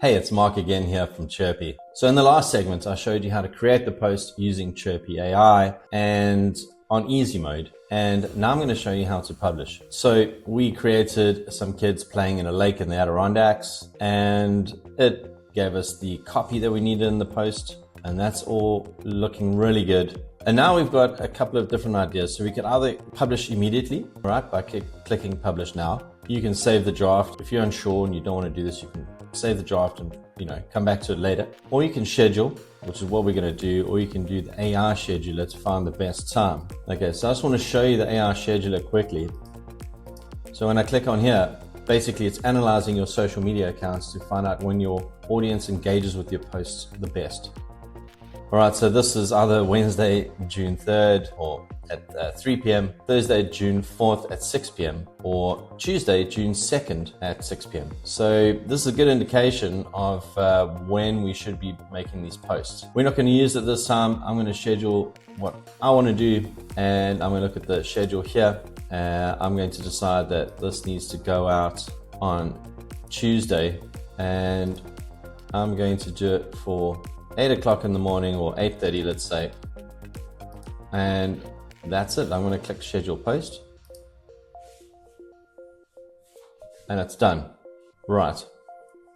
Hey, it's Mark again here from Chirpy. So in the last segment, I showed you how to create the post using Chirpy AI and on easy mode. And now I'm going to show you how to publish. So we created some kids playing in a lake in the Adirondacks, and it gave us the copy that we needed in the post. And that's all looking really good. And now we've got a couple of different ideas. So we can either publish immediately, right, by clicking publish now. You can save the draft. If you're unsure and you don't want to do this, you can save the draft and come back to it later. Or you can schedule, which is what we're going to do, or you can do the AI scheduler to find the best time. Okay, so I just want to show you the AI scheduler quickly. So when I click on here, basically it's analyzing your social media accounts to find out when your audience engages with your posts the best. All right, so this is either Wednesday, June 3rd or at 3 p.m., Thursday, June 4th at 6 p.m., or Tuesday, June 2nd at 6 p.m. So this is a good indication of when we should be making these posts. We're not going to use it this time. I'm going to schedule what I want to do, and I'm going to look at the schedule here. I'm going to decide that this needs to go out on Tuesday, and I'm going to do it for 8 o'clock in the morning or 8:30, let's say. And that's it. I'm going to click schedule post. And it's done. Right.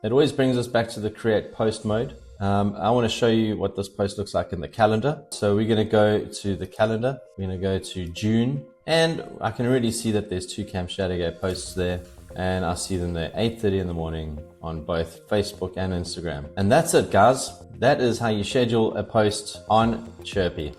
It always brings us back to the create post mode. I want to show you what this post looks like in the calendar. So we're going to go to the calendar. We're going to go to June. And I can already see that there's 2 Camp Shadowgate posts there. And I see them there 8:30 in the morning on both Facebook and Instagram. And that's it, guys. That is how you schedule a post on Chirpy.